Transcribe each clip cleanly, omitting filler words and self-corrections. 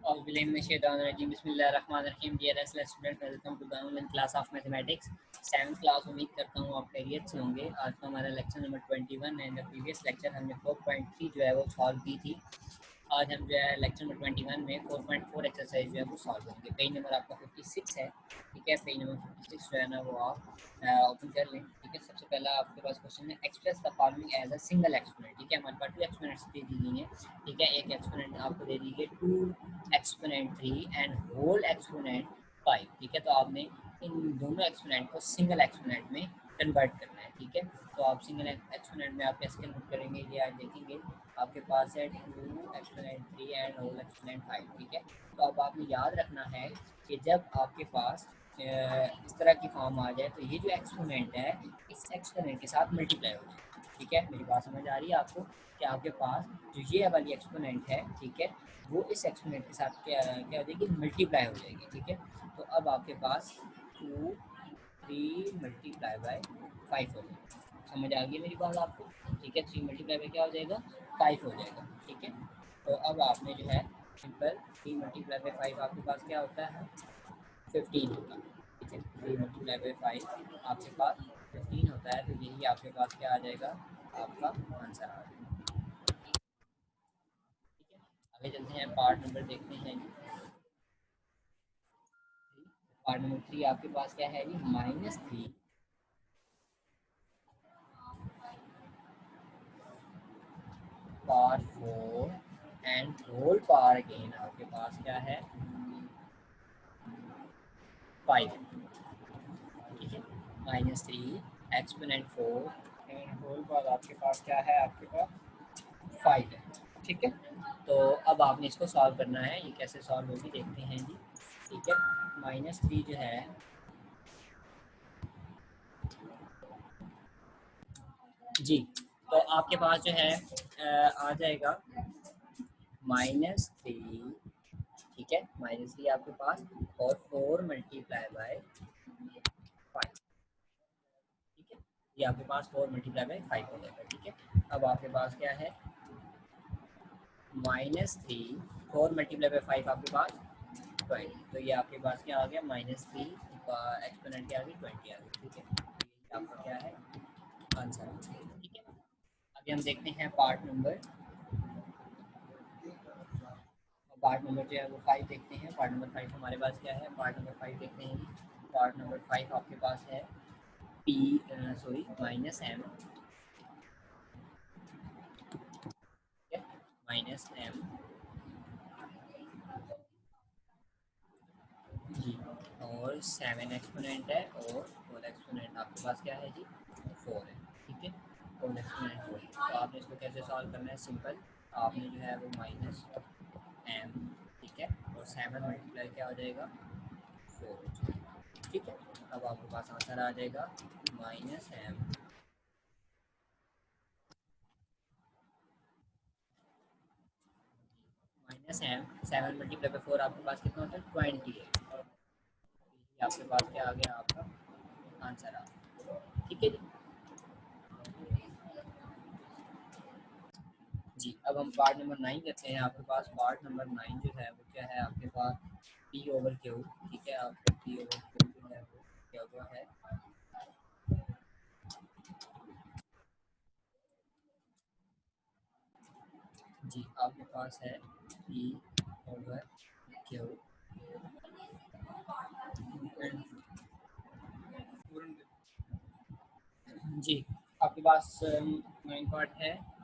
बिस्मिल्लाहिर्रहमानिर्रहीम। Dear student, welcome to the online class of mathematics 7th class. उम्मीद करता हूँ आप खैरियत से होंगे। आज का हमारा लेक्चर नंबर 21 है। इन द प्रीवियस लेक्चर हमने 4.3 जो है वो सॉल्व की थी। आज हम जो है लेक्चर नंबर 21 में 4.4 एक्सरसाइज जो है वो सॉल्व करेंगे। पेज नंबर आपका 56 है, ठीक है। पेज नंबर 56 जो है ना वो आप ओपन कर लें, ठीक है। सबसे पहला आपके पास क्वेश्चन है, express the following as a single exponent, ठीक है। हमारे पास 2 एक्सपोनेंट्स दे दी गई हैं, ठीक है। एक एक्सपोनेंट आपको दे दी गई 2 एक्सपोनेंट 3 एंड होल एक्सपोनेंट 5, ठीक है। तो आपने इन दोनों एक्सपोनेंट को सिंगल एक्सपोनेंट में कन्वर्ट करना है, ठीक है। तो आप सिंगल एक्सपोनेंट में आप कैसे कन्वर्ट करेंगे ये आज देखेंगे। आपके पास है 2 एक्सपोनेंट 3 एंड होल एक्सपोनेंट 5, ठीक है। तो अब आपने याद रखना है कि जब आपके पास इस तरह की फॉर्म आ जाए तो ये जो एक्सपोनेंट है इस एक्सपोनेंट के साथ मल्टीप्लाई हो जाए, ठीक है। मेरी बात समझ आ रही है आपको कि आपके पास जो ये वाली एक्सपोनेंट है, ठीक है, वो इस एक्सपोनेंट के साथ क्या क्या हो जाएगी, मल्टीप्लाई हो जाएगी, ठीक है। तो अब आपके पास 2 3 मल्टीप्लाई बाय 5 हो जाएगा। समझ आ गई मेरी बात आपको, ठीक है। 3 मल्टीप्लाई बाय क्या हो जाएगा, 5 हो जाएगा, ठीक है। तो अब आपने जो है सिंपल 3 मल्टीप्लाई बाय 5 आपके पास क्या होता है, 15 होता है, ठीक है। 3 मल्टीप्लाई बाय 5 आपके पास 15 होता है। तो यही आपके पास क्या आ जाएगा, आपका आंसर आ जाएगा, ठीक है। आगे चलते हैं, पार्ट नंबर देखते हैं जी। पार्ट नंबर 3 आपके पास क्या है जी, -3 power 4 and whole power again आपके पास क्या है, 5, ठीक है। -3 एक्सपोनेंट 4 एंड होल पावर आपके पास क्या है, आपके पास 5 है, ठीक है। तो अब आपने इसको सॉल्व करना है। ये कैसे सॉल्व होगी देखते हैं जी, ठीक है। -3 जो है जी, तो आपके पास जो है आ जाएगा -3, ठीक है। -3 आपके पास और 4 मल्टीप्लाई बाय 5, ठीक है। ये आपके पास 4 मल्टीप्लाई बाय 5 हो जाएगा, ठीक है। अब आपके पास क्या है, -3 4 मल्टीप्लाई बाय 5 आपके पास 20। तो ये आपके पास क्या आ गया, -3 एक्सपोनेंट क्या आ गई, 20 आ गई, ठीक है। तो ये आपका क्या है, आंसर आ गया, ठीक है। अभी हम देखते हैं पार्ट नंबर जो है वो 5 देखते हैं। पार्ट नंबर 5 हमारे पास क्या है, पार्ट नंबर 5 देखते हैं। पार्ट नंबर 5 आपके पास है पी सॉरी -m, -m जी, और 7 एक्सपोनेंट है और होल एक्सपोनेंट आपके पास क्या है जी, 4 है, ठीक है। Whole exponent 4। तो आपने इसको कैसे सॉल्व करना है, सिंपल आपने जो है वो -m, ठीक है, और 7 मल्टीप्लाई क्या हो जाएगा, 4 हो जाएगा, ठीक है। अब आपके पास आंसर आ जाएगा -m -m 7 मल्टीप्लाई बाय 4 आपके पास कितना होता है, 20 है। ये आपके पास क्या आ गया, आपका आंसर आ गया, ठीक है जी। जी, अब हम पार्ट नंबर 9 करते हैं। आपके पास पार्ट नंबर 9 जो है वो क्या है, आपके पास P/Q, ठीक है। आपको P/Q जो है वो क्या हुआ है, जी आपके पास है P/Q जी। आपके पास 9 पार्ट है,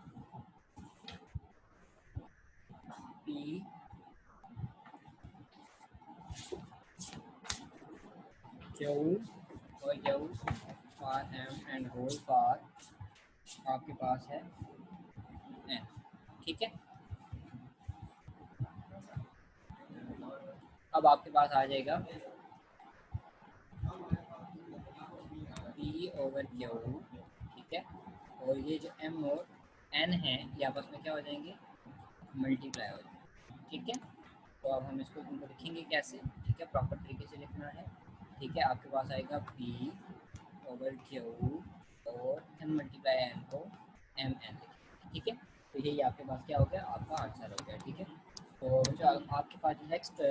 P Q और Q पार M एंड होल पार आपके पास है N, ठीक है। अब आपके पास आ जाएगा P/Q, ठीक है। और ये जो M और N है ये आपस में क्या हो जाएंगे, मल्टीप्लाई हो जाएंगे, ठीक है। तो अब हम इसको इनको लिखेंगे कैसे, ठीक है, प्रॉपर तरीके से लिखना है, ठीक है। आपके पास आएगा P/Q और M मल्टीप्लाई N को MN लिखेंगे, ठीक है। तो यही आपके पास क्या हो गया, आपका आंसर हो गया, ठीक है। तो जो आपके पास नेक्स्ट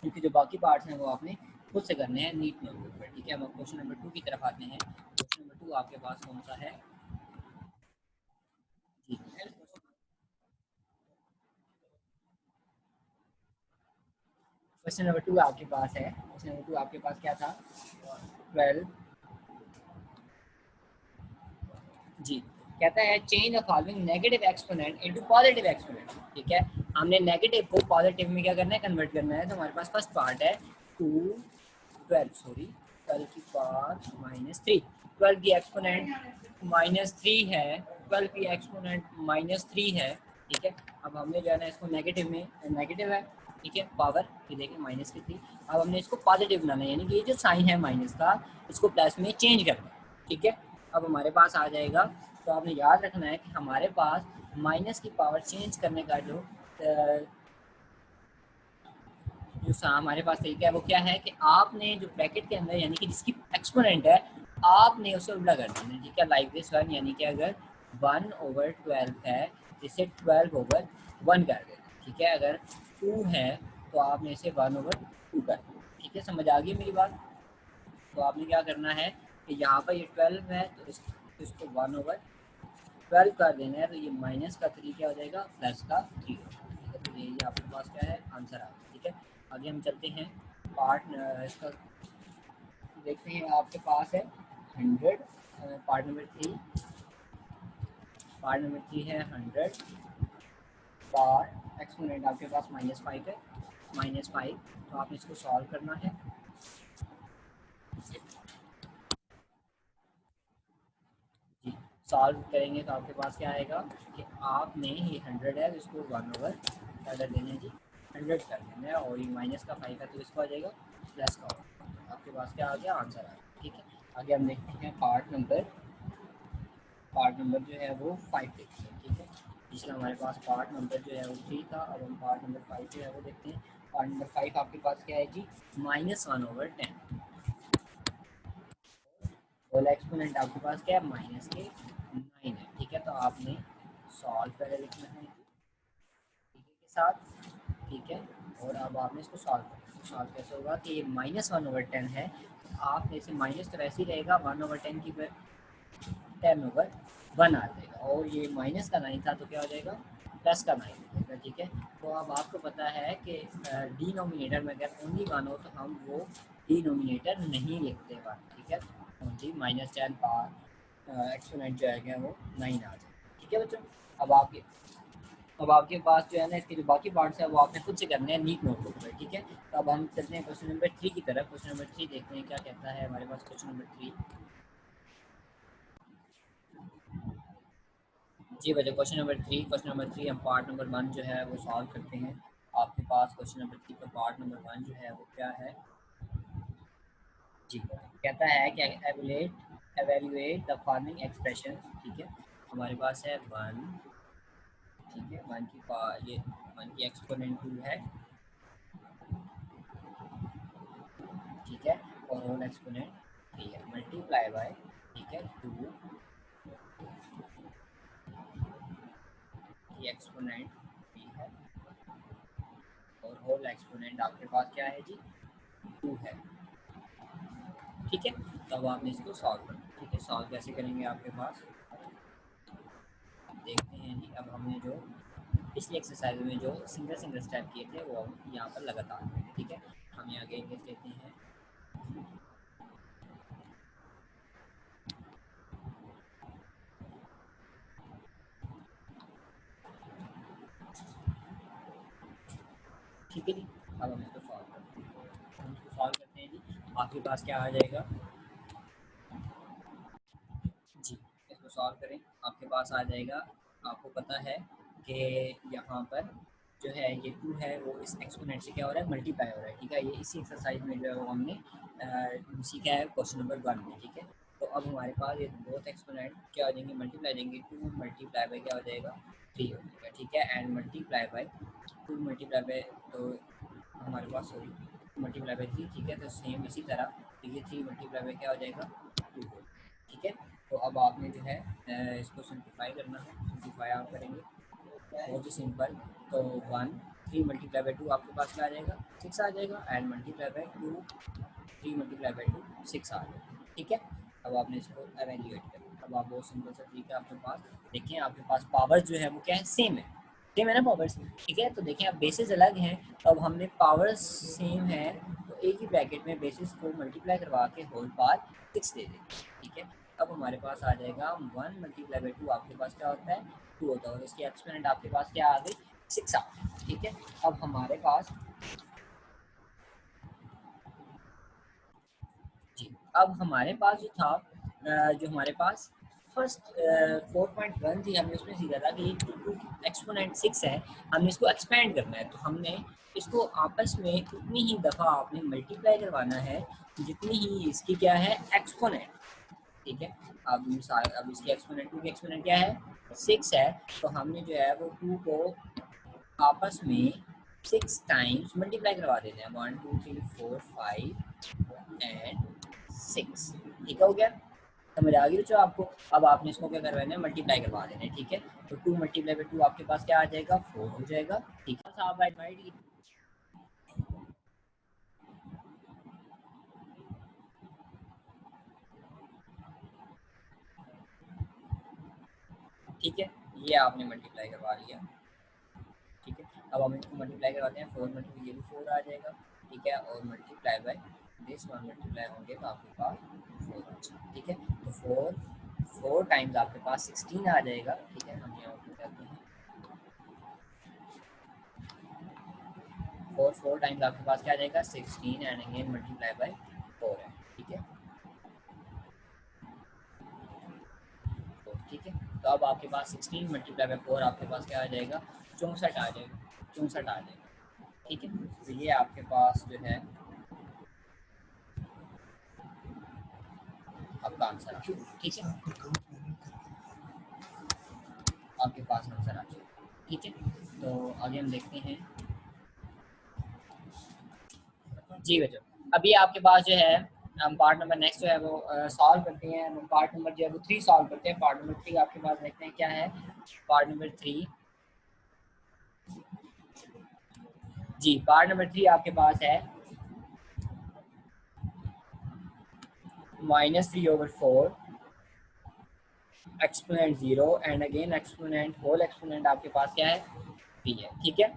क्योंकि जो बाकी पार्ट्स हैं वो आपने खुद से करने हैं नीट नोटबुक पर, ठीक है। अब क्वेश्चन नंबर 2 की तरफ आते हैं। क्वेश्चन नंबर 2 आपके पास कौन सा है जी? क्वेश्चन नंबर 2 आपके पास है। क्वेश्चन नंबर 2 आपके पास क्या था? 12 जी। कहता है change the following negative exponent into positive exponent, ठीक है। हमने नेगेटिव को पॉजिटिव में क्या करना है, कन्वर्ट करना है। तो हमारे पास फर्स्ट पार्ट है 12 की पावर -3। 12 की एक्सपोनेंट -3 है, 12 की एक्सपोनेंट -3 है, ठीक है। अब हमने जो है ना इसको नेगेटिव में, नेगेटिव है, ठीक है, पावर ये देखिए माइनस की 3। अब हमने इसको पॉजिटिव बनाना है, यानी कि ये जो साइन है माइनस का, इसको प्लस में चेंज करना है, ठीक है। अब हमारे पास आ जाएगा। तो आपने याद रखना है कि हमारे पास माइनस की पावर चेंज करने का जो हमारे पास तरीका है वो क्या है कि आपने जो ब्रैकेट के अंदर यानी कि जिसकी एक्सपोनेंट है आपने उसे उल्टा कर देना है, ठीक है। लाइक दिस वन, यानी कि अगर 1/12 है इसे 12/1 कर देना, ठीक है। अगर 2 है तो आपने इसे 1/2 कर देना, ठीक है। समझ आ गई मेरी बात? तो आपने क्या करना है कि यहाँ पर ये 12 है तो इसको 1/12 कर देना है। तो ये माइनस का 3 क्या हो जाएगा, प्लस का 3 हो जाएगा, ठीक है। तो ये आपके पास क्या है, आंसर आ गया, ठीक है। आगे हम चलते हैं पार्ट इसका देखते हैं। आपके पास है 100, पार्ट नंबर 3। पार्ट नंबर 3 है 100 पार्ट एक्सपोनेंट आपके पास -5 है, -5। तो आपने इसको सॉल्व करना है जी। सॉल्व करेंगे तो आपके पास क्या आएगा कि आपने ये 100 है तो इसको 1/, क्या कर देना है जी, 100 कर देना है। और ये माइनस का 5 है तो इसको आ जाएगा प्लस का, आपके पास क्या आ गया, आंसर आ गया, ठीक है। आगे हम देखते हैं पार्ट नंबर जो है वो 5 देखते हैं, ठीक है। पिछला हमारे पास पार्ट नंबर जो है वो 3 था, अब हम पार्ट नंबर 5 जो है वो देखते हैं। पार्ट नंबर 5 आपके पास क्या है जी, -1/10। होल एक्सपोनेंट आपके पास क्या है, माइनस के 9 है, ठीक है। तो आपने सॉल्व पहले लिखना है के साथ, ठीक है। और अब आपने इसको सॉल्व करना है। सॉल्व कैसे होगा कि ये -1/10 है, तो आपने इसे माइनस तो वैसे ही रहेगा, 1/10 की 10/1 आ जाएगा। और ये माइनस का 9 था तो क्या हो जाएगा, प्लस का 9 हो जाएगा, ठीक है। तो अब आपको पता है कि डिनोमिनेटर में अगर ओनली 1 हो तो हम वो डिनोमिनेटर नहीं लिखते 1, ठीक है। ओनली -10 पावर एक्सपोनेंट जो है वो 9 आ जाएगा, ठीक है बच्चों। अब आपके अब आपके पास जो है ना इसके जो बाकी पार्ट्स है वो आपने खुद से करने हैं नीट नोटबुक पर, ठीक है। तो अब हम चलते हैं क्वेश्चन नंबर 3 की तरफ। क्वेश्चन नंबर 3 देखते हैं क्या कहता है हमारे पास। क्वेश्चन नंबर 3 जी बच्चों, क्वेश्चन नंबर 3 हम पार्ट नंबर 1 जो है वो सॉल्व करते हैं। आपके पास क्वेश्चन नंबर 3 का पार्ट नंबर 1 जो है वो क्या है जी। कहता है कि एवेल्युएट द फॉलोइंग एक्सप्रेशन, ठीक है। हमारे पास है 1, ठीक है। 1 की ये 1 की एक्सपोनेंट 2 है, ठीक है। और होल एक्सपोनेंट 3 है, मल्टीप्लाई बाय, ठीक है, 2 की एक्सपोनेंट 3 है। और होल एक्सपोनेंट आपके पास क्या है जी, 2 है, ठीक है। तो अब आपने इसको सॉल्व करना है, ठीक है। सॉल्व कैसे करेंगे आपके पास देखते हैं जी। अब हमने जो पिछली एक्सरसाइज में जो सिंगल सिंगल स्टेप किए थे वो हम यहाँ पर लगातार करेंगे, ठीक है। हम यहाँ आगे इंग्लिश लेते हैं, ठीक है जी। अब हम इसको सॉल्व करते हैं, हम इसको सॉल्व करते हैं जी। आपके पास क्या आ जाएगा जी, इसको सॉल्व करें, आपके पास आ जाएगा। आपको पता है कि यहाँ पर जो है ये 2 है वो इस एक्सपोनेंट से क्या हो रहा है, मल्टीप्लाई हो रहा है, ठीक है। ये इसी एक्सरसाइज में जो है वो हमने सीखा है क्वेश्चन नंबर 1 में, ठीक है। तो अब हमारे पास ये बोथ एक्सपोनेंट क्या हो जाएंगे, मल्टीप्लाई देंगे। 2 मल्टीप्लाई बाई क्या हो जाएगा, 3 हो जाएगा, ठीक है। And multiply by 2 multiply by, तो हमारे पास सॉरी मल्टीप्लाई बाई 3, ठीक है। तो सेम इसी तरह तो ये 3 मल्टीप्लाई बाई क्या हो जाएगा, 2 हो, ठीक है। तो अब आपने जो है इसको सिंप्लीफाई करना है। सिंप्लीफाई आप करेंगे बहुत ही सिंपल। तो 1 3 मल्टीप्लाई बाई 2 आपके पास क्या आ जाएगा, 6 आ जाएगा, and multiply by 2 3 multiply by 2 6 आ जाएगा, ठीक है। अब आपने इसको एवेल्यूएट कर, अब आप बहुत सिंपल सा तरीका आपके पास, देखिए आपके पास पावर जो है वो क्या है, सेम है ना पावर्स, ठीक है। तो देखिए अब बेसिस अलग हैं, तो अब हमने पावर्स सेम है, तो एक ही ब्रैकेट में बेसिस को मल्टीप्लाई करवा के होल पावर 6 दे देंगे, ठीक है। अब हमारे पास आ जाएगा 1 मल्टीप्लाई बाई 2 आपके पास क्या होता है, 2 होता है, और इसकी एक्सपोनेंट आपके पास क्या आ गई, 6 आ गई, ठीक है। अब हमारे पास जी, अब हमारे पास जो था जो हमारे पास फर्स्ट 4.1 थी, हमने उसमें सीखा था कि टू एक्सपोनेंट 6 है, हमने इसको एक्सपेंड करना है, तो हमने इसको आपस में उतनी ही दफ़ा आपने मल्टीप्लाई करवाना है जितनी ही इसकी क्या है, एक्सपोनेंट, ठीक है। अब इसकी एक्सपोनेंट, 2 की एक्सपोनेंट क्या है, 6 है, तो हमने जो है वो 2 को आपस में 6 टाइम्स मल्टीप्लाई करवा देते हैं, 1 2 3 4 5 एंड 6, ठीक हो गया, समझ आ गई बच्चों आपको। अब आपने इसको क्या करवाना है, मल्टीप्लाई करवा देना है, ठीक है। तो 2 मल्टीप्लाई बाई 2 आपके पास क्या आ जाएगा, 4 हो जाएगा, ठीक है। आप राइट, ठीक है, ये आपने मल्टीप्लाई करवा लिया, ठीक है। अब हम इसको मल्टीप्लाई करवाते हैं, 4 मल्टीप्लाई, ये भी 4 आ जाएगा, ठीक है, और multiply by this one multiply होंगे तो आपके पास 4 आ जाएगा, ठीक है। तो 4 टाइम्स आपके पास 16 आ जाएगा, ठीक है। हम यहाँ पर करते हैं 4 टाइम्स आपके पास क्या आ जाएगा, 16 एंड अगेन मल्टीप्लाई बाई 4 है, ठीक है, तो ठीक है। तो अब आपके पास 16 मल्टीप्लाई बाई 4 आपके पास क्या आ जाएगा, 64 आ जाएगा, 64 आ जाएगा, ठीक है। तो ये आपके पास जो है आपका आंसर आ जाएगा, ठीक है, आपके पास आंसर आ जाएगा, ठीक है। तो आगे हम देखते हैं, जी बच्चों, अभी आपके पास जो है हम पार्ट नंबर नेक्स्ट जो है वो सॉल्व करते हैं, हम पार्ट नंबर जो है वो 3 सॉल्व करते हैं। पार्ट नंबर 3 आपके पास देखते हैं क्या है, पार्ट नंबर 3, जी पार्ट नंबर 3 आपके पास है -3/4 exponent 0 and again exponent, whole exponent आपके पास क्या है, p है, ठीक है,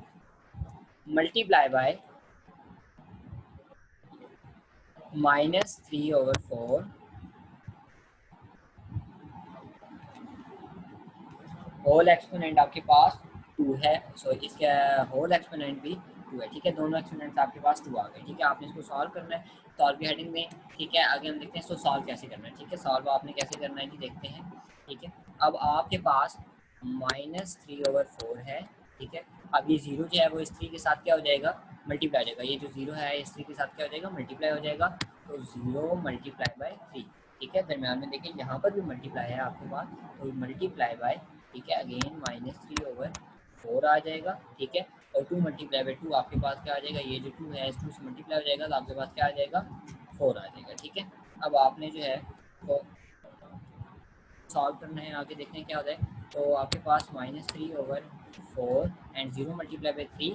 मल्टीप्लाई बाय -3/4 होल एक्सपोनेंट आपके पास 2 है, सो इसका होल एक्सपोनेंट भी 2 है, ठीक है। दोनों एक्सपोनेंट्स आपके पास 2 आ गए, ठीक है। आपने इसको सॉल्व करना है, सॉल्व की हेडिंग में, ठीक है। आगे हम देखते हैं इसको सॉल्व कैसे करना है, ठीक है। सॉल्व आपने कैसे करना है जी, देखते हैं, ठीक है। अब आपके पास -3/4 है, ठीक है। अब ये जीरो जो है वो इस 3 के साथ क्या हो जाएगा, मल्टीप्लाई हो जाएगा, ये जो जीरो है इस 3 के साथ क्या हो जाएगा, मल्टीप्लाई हो जाएगा, तो 0 मल्टीप्लाई बाई 3, ठीक है। दरम्यान में देखिए यहाँ पर भी मल्टीप्लाई है आपके पास, तो मल्टीप्लाई बाय, ठीक है, अगेन -3/4 आ जाएगा, ठीक है। और 2 मल्टीप्लाई बाई 2 आपके पास क्या आ जाएगा, ये जो 2 है इस 2 से मल्टीप्लाई हो जाएगा, तो आपके पास क्या आ जाएगा, 4 आ जाएगा, ठीक है। अब आपने जो है तो सॉल्व करना है, आगे देखते हैं क्या होता है। तो आपके पास -3/4 एंड 0 मल्टीप्लाई बाई 3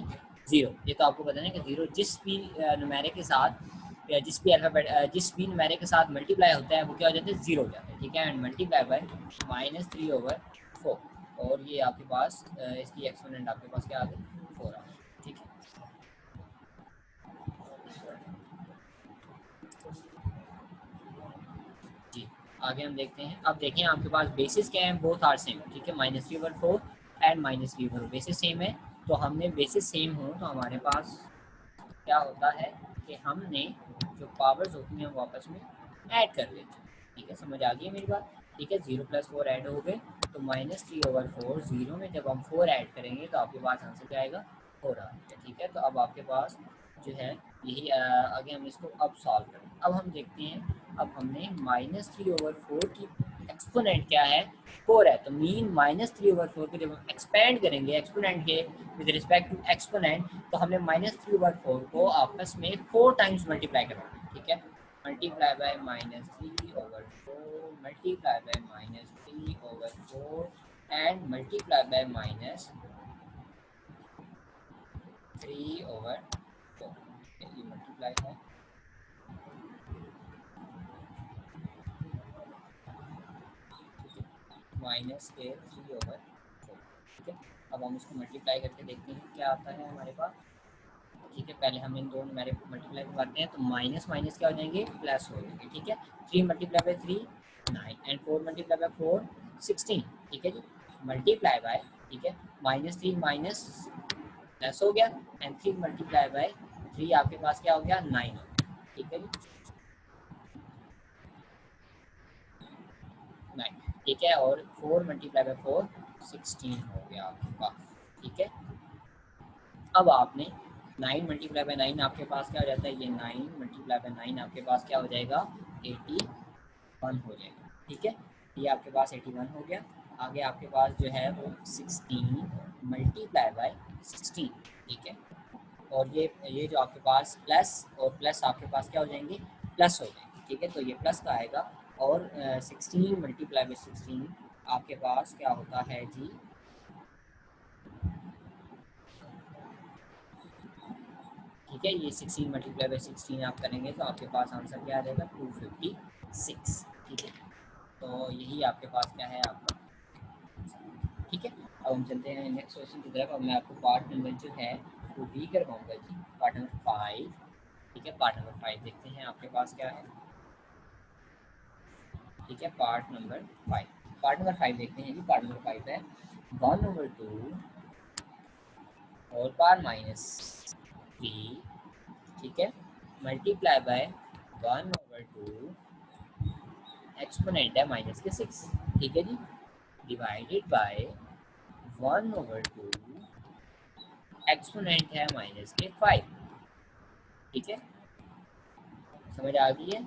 0, ये तो आपको पता है कि 0 जिस भी न्यूमेरिक के साथ या जिस भी अल्फ़ाबेट जिस भी न्यूमेरिक के साथ मल्टीप्लाई होता है वो क्या हो जाता है, 0 हो जाता है, ठीक है। एंड मल्टीप्लाई बाय -3/4, और ये आपके पास इसकी एक्सपोनेंट आपके पास क्या आ गई, 4 आ गई, ठीक है। जी, आगे हम देखते हैं, अब देखें आपके पास बेसिस क्या है, बोथ आर सेम, ठीक है। -3/4 एंड -3/4 बेसिस सेम है, तो हमने बेसिस सेम हो तो हमारे पास क्या होता है कि हमने जो पावर्स होती हैं वो आपस में ऐड कर लेते हैं, ठीक है। समझ आ गई मेरी बात, ठीक है। 0 + 4 ऐड हो गए, तो -3/4 0 में जब हम 4 ऐड करेंगे तो आपके पास आंसर क्या आएगा, 4 आएगा, ठीक है। तो अब आपके पास जो है यही आगे हम इसको अब सॉल्व करें। अब हम देखते हैं, अब हमने -3/4 की एक्सपोनेंट क्या है, 4 है, तो मीन -3/4 को जब हम एक्सपेंड करेंगे एक्सपोनेंट के विद रिस्पेक्ट टू एक्सपोनेंट, तो हमने -3/4 को आपस में 4 टाइम्स मल्टीप्लाई करवाना है, ठीक है। Multiply by -3/4 multiply by -3/4 and multiply by 3/4 ये मल्टीप्लाई है माइनस के 3/4 ठीक है। अब हम इसको मल्टीप्लाई करके देखते हैं क्या आता है हमारे पास। ठीक है, पहले हम इन दोनों मेरे मल्टीप्लाई करवाते हैं तो माइनस माइनस क्या हो जाएंगे, प्लस हो जाएंगे। ठीक है, 3 multiply by 3 9 and 4 multiply by 4 16। ठीक है जी, मल्टीप्लाई बाय, ठीक है, -3 माइनस प्लस हो गया एंड 3 मल्टीप्लाई बाय 3 आपके पास क्या हो गया, 9 हो गया। ठीक है जी, 9। ठीक है, और 4 मल्टीप्लाई बाय 4 16 हो गया आपके पास। ठीक है, अब आपने 9 मल्टीप्लाई बाय 9 आपके पास क्या हो जाता है, ये 9 मल्टीप्लाई बाय 9 आपके पास क्या हो जाएगा, 81 हो जाएगा। ठीक है, ये आपके पास 81 हो गया। आगे आपके पास जो है वो 16 मल्टीप्लाई बाय 16। ठीक है, और ये जो आपके पास प्लस और प्लस आपके पास क्या हो जाएंगे, प्लस हो जाएंगे। ठीक है, तो ये प्लस का आएगा और 16 मल्टीप्लाई बाय 16 आपके पास क्या होता है जी, ठीक है, ये 16 मल्टीप्लाई बाई 16 आप करेंगे तो आपके पास आंसर क्या आ जाएगा, 256। ठीक है, तो यही आपके पास क्या है आपका। ठीक है, अब हम चलते हैं नेक्स्ट क्वेश्चन की तरफ। अब मैं आपको पार्ट नंबर जो है वो बी करवाऊंगा जी, पार्ट नंबर 5। ठीक है, पार्ट नंबर 5 देखते हैं आपके पास क्या है। ठीक है, पार्ट नंबर 5, पार्ट नंबर 5 देखते हैं जी। पार्ट नंबर 5 है 1/2 और पावर -3। ठीक है, मल्टीप्लाई बाय 1/2 एक्सपोनेंट है -6। ठीक है जी, डिवाइडेड बाय 1/2 एक्सपोनेंट है -5। ठीक है, समझ आ गई है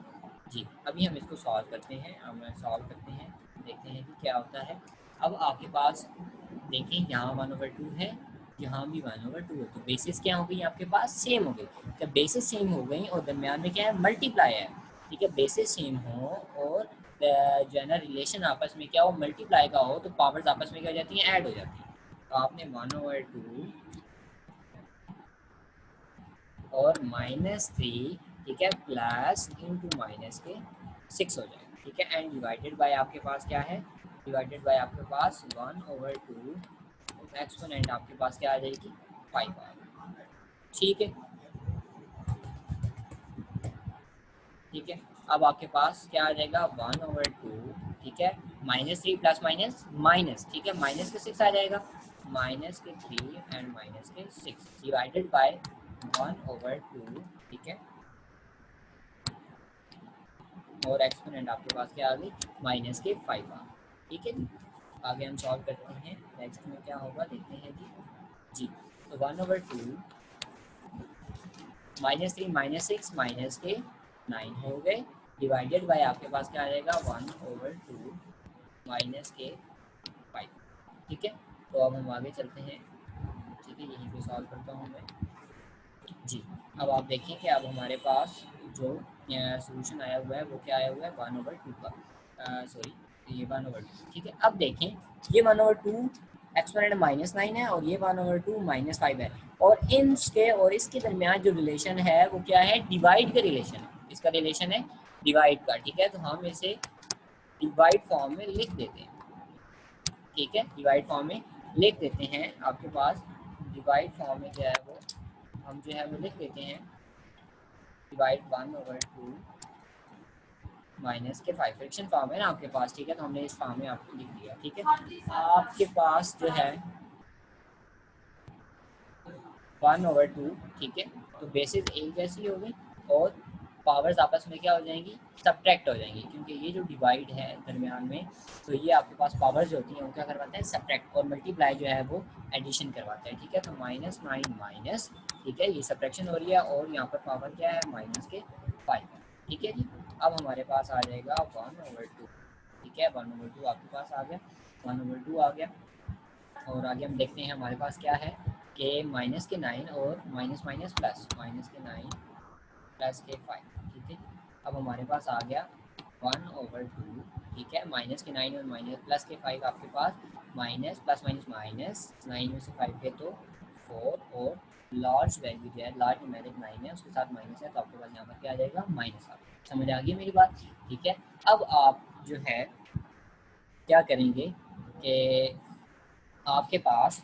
जी। अभी हम इसको सॉल्व करते हैं, हम सॉल्व करते हैं, देखते हैं कि क्या होता है। अब आपके पास देखिए यहाँ 1/2 है, यहाँ भी 1/2 है, तो बेसिस क्या हो गई आपके पास, सेम हो गई। जब बेसिस सेम हो गई और दरमियान में क्या है, मल्टीप्लाई है। ठीक है, बेसिस सेम हो और जो है ना रिलेशन आपस में क्या हो, मल्टीप्लाई का हो, तो पावर्स आपस में क्या हो जाती हैं, ऐड हो जाती हैं। तो आपने 1/2 और -3, ठीक है, प्लस इंटू माइनस के 6 हो जाएगा। ठीक है, एंड डिवाइडेड बाय आपके पास क्या है, डिवाइडेड बाय आपके पास 1/2 एक्सपोनेंट आपके पास क्या आ जाएगी, 5 आएगा। ठीक है, ठीक है, अब आपके पास क्या आ जाएगा, 1/2, ठीक है, -3 प्लस माइनस माइनस, ठीक है, माइनस के 6 आ जाएगा, -3 एंड -6 डिवाइडेड बाय 1/2। ठीक है, और एक्सपोनेंट आपके पास क्या आ गई, -5 आ। ठीक है जी, आगे हम सॉल्व करते हैं। नेक्स्ट में क्या होगा देखते हैं जी। जी, तो 1/2 -3 -6 -9 हो गए, डिवाइडेड बाय आपके पास क्या आ जाएगा, 1/2 -5। ठीक है, तो अब हम आगे चलते हैं। ठीक है, यहीं पे सॉल्व करता हूँ मैं जी। अब आप देखें कि अब हमारे पास जो सॉल्यूशन आया हुआ है वो क्या आया हुआ है, 1/2 का, सॉरी, ये 1/2। ठीक है, अब देखें ये 1/2 एक्सपोनेंट -9 है और ये 1/2 -5 है, और इनके और इसके दरमियान जो रिलेशन है वो क्या है, डिवाइड का रिलेशन है। इसका रिलेशन है डिवाइड का। ठीक है, तो हम इसे डिवाइड फॉर्म में लिख देते हैं। ठीक है, डिवाइड फॉर्म में लिख देते हैं। आपके पास डिवाइड फॉर्म में जो है वो हम जो है वो लिख देते हैं, डिवाइड 1/2 -5 फ्रैक्शन फॉर्म है ना आपके पास। ठीक है, तो हमने इस फॉर्म में आपको लिख दिया। ठीक है, आपके पास जो है 1/2, ठीक है, तो बेसिस एक जैसी हो गई और पावर्स आपस में क्या हो जाएंगी, सब्ट्रैक्ट हो जाएंगी, क्योंकि ये जो डिवाइड है दरमियान में, तो ये आपके पास पावर्स जो होती हैं वो क्या करवाते हैं, सब्ट्रैक्ट, और मल्टीप्लाई जो है वो एडिशन करवाता है। ठीक है, तो -9 माइनस, ठीक है, ये सब्ट्रैक्शन हो रही है और यहाँ पर पावर क्या है, -5। ठीक है जी, अब हमारे पास आ जाएगा 1/2। ठीक है, 1/2 आपके पास आ गया, 1/2 आ गया। और आगे हम देखते हैं हमारे पास क्या है कि -9 और माइनस माइनस प्लस, -9 प्लस के 5। ठीक है, अब हमारे पास आ गया 1/2। ठीक है, -9 और माइनस प्लस के 5 आपके पास, माइनस प्लस माइनस माइनस 9 में से 5 के तो 4 और लार्ज वैल्यू जो है, लार्ज न्यूमेरिक 9 है, उसके साथ माइनस है, तो आपके पास यहाँ पर क्या आ जाएगा, माइनस आ जाएगा। समझ आ गई मेरी बात? ठीक है। अब आप जो है क्या करेंगे कि आपके पास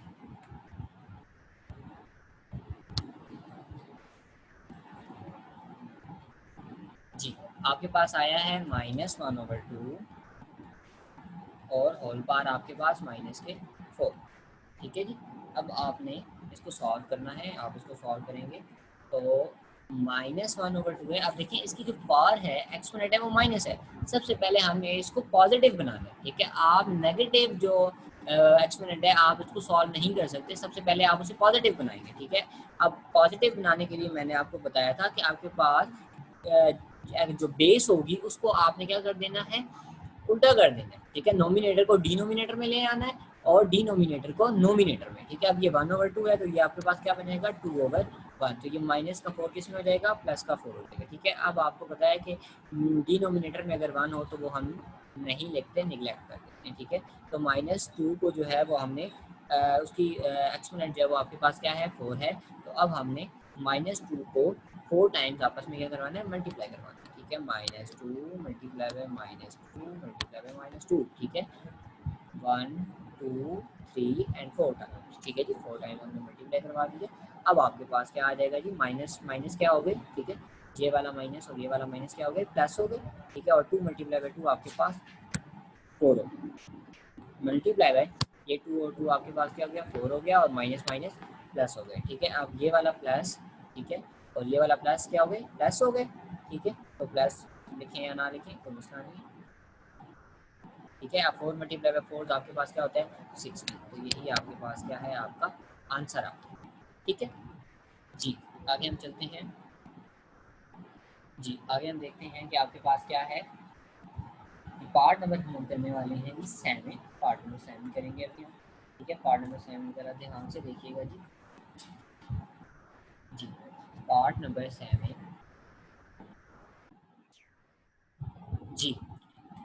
जी, आपके पास आया है -1/2 और होल पावर आपके पास -4। ठीक है जी। अब आपने इसको सॉल्व करना है, आप इसको सॉल्व करेंगे तो -1/2 है। अब देखिए इसकी जो पावर है, एक्सपोनेंट है, वो माइनस है। सबसे पहले हमें इसको पॉजिटिव बनाना है। ठीक है, आप नेगेटिव जो एक्सपोनेंट है आप इसको सॉल्व नहीं कर सकते, सबसे पहले आप उसे पॉजिटिव बनाएंगे। ठीक है, अब पॉजिटिव बनाने के लिए मैंने आपको बताया था कि आपके पास जो बेस होगी उसको आपने क्या कर देना है, उल्टा कर देना है। ठीक है, नोमिनेटर को डिनोमिनेटर में ले आना है और डिनोमिनेटर को नोमिनेटर में। ठीक है, अब ये 1/2 है तो ये आपके पास क्या बनेगा, 2/1। तो ये माइनस का 4 किस में हो जाएगा, प्लस का 4 हो जाएगा। ठीक है, अब आपको पता है कि डिनोमिनेटर में अगर 1 हो तो वो हम नहीं लिखते, निगलेक्ट कर देते हैं। ठीक है, तो -2 को जो है वो हमने उसकी एक्सपोनेंट जो है वो आपके पास क्या है, 4 है। तो अब हमने -2 को 4 टाइम्स आपस में क्या करवाना है, मल्टीप्लाई करवाना है। ठीक है, -2 मल्टीप्लाई बाय -2 मल्टीप्लाई बाय -2। ठीक है, 1 2 3 एंड 4 टाइम्स। ठीक है जी, 4 टाइम हमने मल्टीप्लाई करवा दीजिए। अब आपके पास क्या आ जाएगा जी, माइनस माइनस क्या हो गई। ठीक है, ये वाला माइनस और ये वाला माइनस क्या हो गए, प्लस हो गए। ठीक है, और 2 मल्टीप्लाई बाय 2 आपके पास 4 हो गया। मल्टीप्लाई बाय ये 2 और 2 आपके पास क्या हो गया, 4 हो गया, और माइनस माइनस प्लस हो गए। ठीक है, अब ये वाला प्लस, ठीक है, और ये वाला प्लस क्या हो गए, प्लस हो गए। ठीक है, तो प्लस लिखें या ना लिखें कोई मसला नहीं है। ठीक है, अब 4 मल्टीप्लाई बाय 4 तो आपके पास क्या होता है, 60। तो यही आपके पास क्या है, आपका आंसर आता है। ठीक है जी, आगे हम चलते हैं। जी, आगे हम देखते हैं कि आपके पास क्या है। पार्ट नंबर हम करने वाले हैं जी 7, पार्ट नंबर 7 करेंगे अभी हम। ठीक है, पार्ट नंबर 7 जरा ध्यान से देखिएगा जी। जी, पार्ट नंबर 7। जी,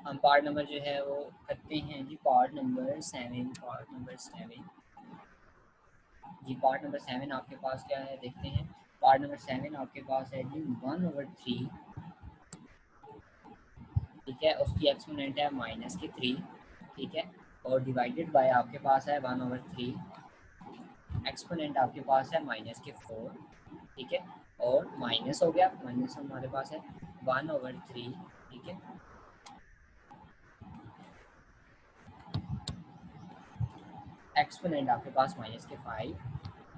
हम पार्ट नंबर जो है वो करते हैं जी, पार्ट नंबर 7, पार्ट नंबर 7। जी, पार्ट नंबर 7 आपके पास क्या है, देखते हैं। पार्ट नंबर 7 आपके पास है जी 1/3। ठीक है, उसकी एक्सपोनेंट है -3। ठीक है, और डिवाइडेड बाय आपके पास है 1/3। एक्सपोनेंट आपके पास है -4। ठीक है, और माइनस हो गया, माइनस हमारे पास है 1/3। ठीक है, एक्सपोनेंट आपके पास -5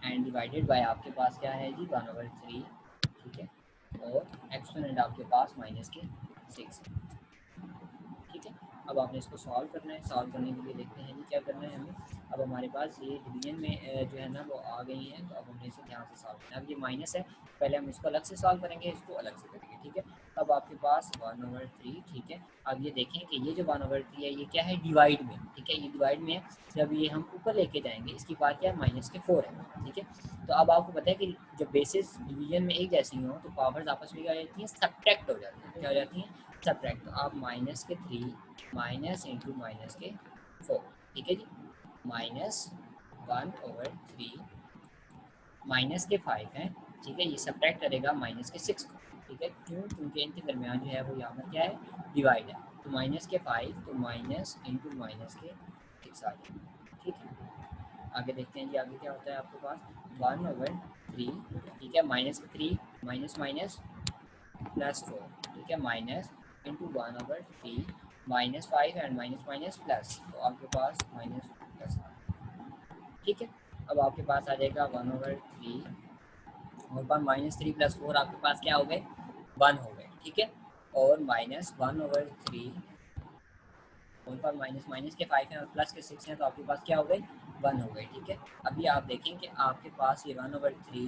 एंड डिवाइडेड बाय आपके पास क्या है जी 1/3। ठीक है, और एक्सपोनेंट आपके पास -6। ठीक है, अब आपने इसको सॉल्व करना है। सॉल्व करने के लिए देखते हैं जी क्या करना है हमें। अब हमारे पास ये डिवीजन में जो है ना वो आ गई हैं, तो अब हमने इसे ध्यान से सॉल्व करना है। अब ये माइनस है, पहले हम इसको अलग से सॉल्व करेंगे, इसको अलग से करेंगे। ठीक है, अब आपके पास 1/3। ठीक है, अब ये देखें कि ये जो 1/3 है ये क्या है, डिवाइड में। ठीक है, ये डिवाइड में है, जब ये हम ऊपर लेके जाएंगे इसकी बात क्या है, -4 है। ठीक है, तो अब आपको पता है कि जब बेसिस डिवीजन में एक जैसी हो तो पावर्स आपस में क्या हो जाती हैं, सब्ट्रैक्ट हो जाती हैं। क्या हो जाती हैं, सब्ट्रैक्ट। तो आप -3 माइनस इंटू -4। ठीक है जी, -1/3 -5 है। ठीक है, ये सब्ट्रैक्ट करेगा -6 को। ठीक है, क्यों, क्योंकि इनके दरमियान जो है वो यहाँ पर क्या है, डिवाइड है। तो -5 तो माइनस इंटू -6 आ जाएगा। ठीक है, आगे देखते हैं जी, आगे क्या होता है आपके पास 1/3। ठीक है, -3 माइनस माइनस +4। ठीक है, minus into 1/3 -5 and minus minus plus, तो आपके पास माइनस प्लस। ठीक है, अब आपके पास आ जाएगा 1/3 और -3 + 4 आपके पास क्या हो गए, 1 हो गए। ठीक है, और -1/3 और पर माइनस माइनस के 5 हैं और प्लस के 6 हैं, तो आपके पास क्या हो गए, 1 हो गए। ठीक है, अभी आप देखें कि आपके पास ये 1/3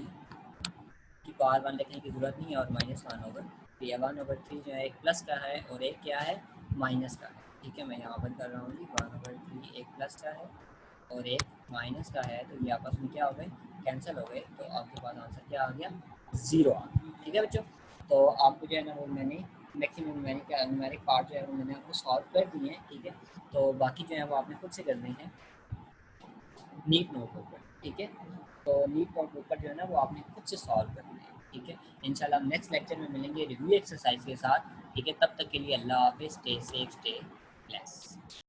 की पावर 1 लिखने की ज़रूरत नहीं है और -1 होगा। तो ये 1/3 जो है एक प्लस का है और एक क्या है, माइनस का है। ठीक है, मैं यहाँ पर कर रहा हूँ जी, 1/3 एक प्लस का है और एक माइनस का है, तो ये आपस में क्या हो गए, कैंसिल हो गए। तो आपके पास आंसर क्या आ गया, 0 आ गया। ठीक है बच्चों, तो आपको जो है ना वो मैंने मैक्सिमम न्यूमेरिक पार्ट जो है वो मैंने आपको सॉल्व कर दिए हैं। ठीक है, तो बाकी जो है वो आपने खुद से करने हैं नीट नोटबुक पर। ठीक है, तो नीट और पेपर जो है ना वो आपने खुद से सॉल्व करना है, ठीक है। इंशाल्लाह हम नेक्स्ट लेक्चर में मिलेंगे रिव्यू एक्सरसाइज के साथ, ठीक है। तब तक के लिए अल्लाह हाफिज़, स्टे सेफ, स्टे ब्लेस्ड।